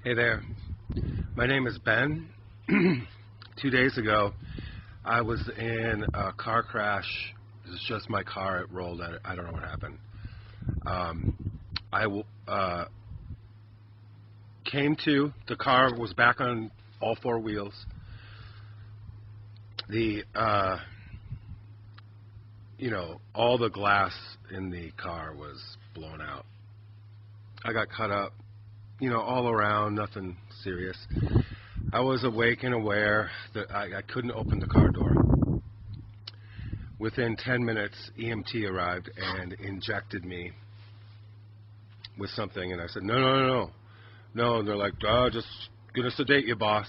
Hey there, my name is Ben. 2 days ago, I was in a car crash. It was just my car, it rolled. I don't know what happened. I came to, the car was back on all four wheels. All the glass in the car was blown out. I got cut up, all around, nothing serious. I was awake and aware that I couldn't open the car door. Within 10 minutes, EMT arrived and injected me with something, and I said, no. And they're like, just gonna sedate you, boss.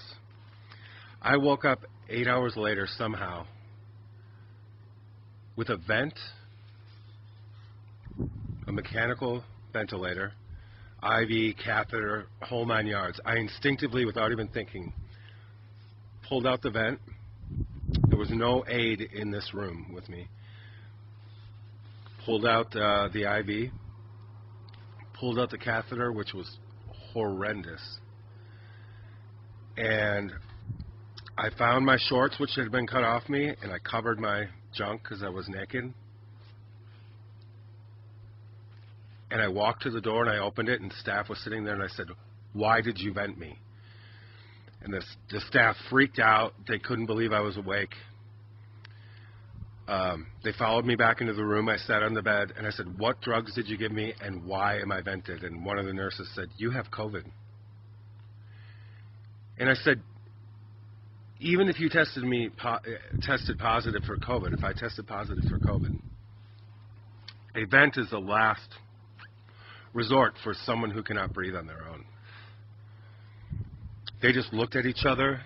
I woke up 8 hours later somehow with a vent, a mechanical ventilator, IV, catheter, whole 9 yards. I instinctively, without even thinking, pulled out the vent. There was no aide in this room with me. Pulled out the IV, pulled out the catheter, which was horrendous. And I found my shorts, which had been cut off me, and I covered my junk because I was naked. And I walked to the door and I opened it, and staff was sitting there, and I said, "Why did you vent me?" And the staff freaked out. They couldn't believe I was awake. They followed me back into the room. I sat on the bed and I said, "What drugs did you give me and why am I vented?" And one of the nurses said, "You have COVID." And I said, even if you tested positive for COVID, if I tested positive for COVID, a vent is the last resort for someone who cannot breathe on their own. They just looked at each other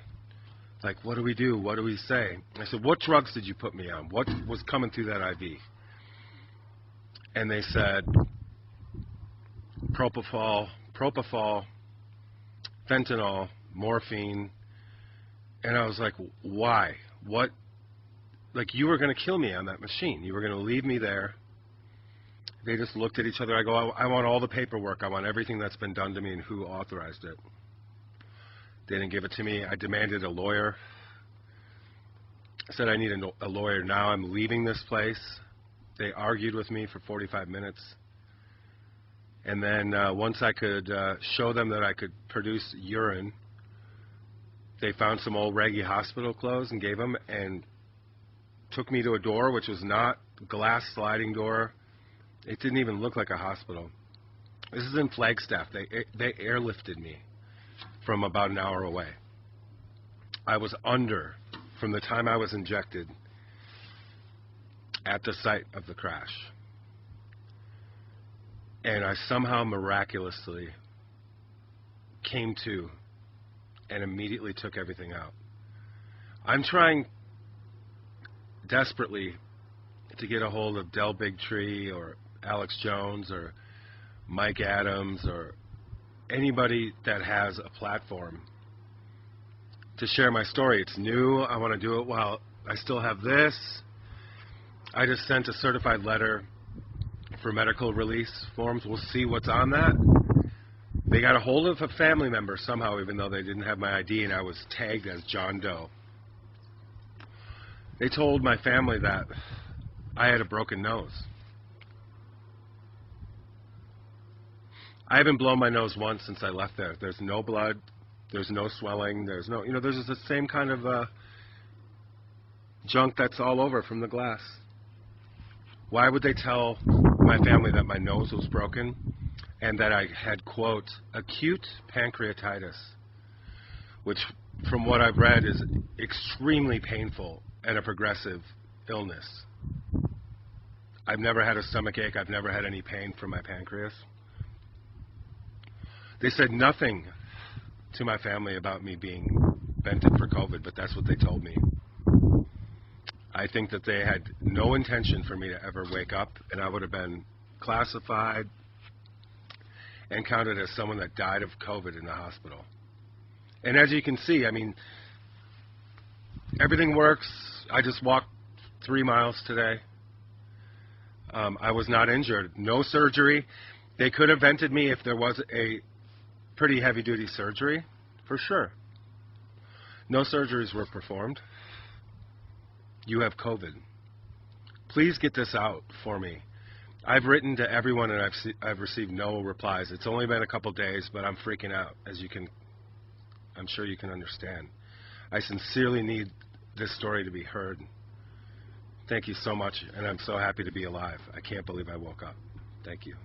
like, what do we do? What do we say? I said, "What drugs did you put me on? What was coming through that IV?" And they said, propofol, fentanyl, morphine. And I was like, why? What? Like, you were going to kill me on that machine. You were going to leave me there. They just looked at each other. I go, I want all the paperwork. I want everything that's been done to me and who authorized it. They didn't give it to me. I demanded a lawyer. I said I need a lawyer now. I'm leaving this place. They argued with me for 45 minutes. And then once I could show them that I could produce urine, they found some old raggy hospital clothes and gave them and took me to a door, which was not a glass sliding door. It didn't even look like a hospital. This is in Flagstaff. They airlifted me from about an hour away. I was under from the time I was injected at the site of the crash. And I somehow miraculously came to and immediately took everything out. I'm trying desperately to get a hold of Del Bigtree or Alex Jones or Mike Adams or anybody that has a platform to share my story. It's new. I want to do it while I still have this. I just sent a certified letter for medical release forms. We'll see what's on that. They got a hold of a family member somehow, even though they didn't have my ID, and I was tagged as John Doe. They told my family that I had a broken nose. I haven't blown my nose once since I left there. There's no blood. There's no swelling. There's no, there's just the same kind of junk that's all over from the glass. Why would they tell my family that my nose was broken and that I had, quote, acute pancreatitis, which from what I've read is extremely painful and a progressive illness. I've never had a stomach ache. I've never had any pain from my pancreas. They said nothing to my family about me being vented for COVID, but that's what they told me. I think that they had no intention for me to ever wake up, and I would have been classified and counted as someone that died of COVID in the hospital. And as you can see, I mean, everything works. I just walked 3 miles today. I was not injured. No surgery. They could have vented me if there was pretty heavy-duty surgery, for sure. No surgeries were performed. You have COVID. Please get this out for me. I've written to everyone and I've received no replies. It's only been a couple days, but I'm freaking out, as I'm sure you can understand. I sincerely need this story to be heard. Thank you so much, and I'm so happy to be alive. I can't believe I woke up. Thank you.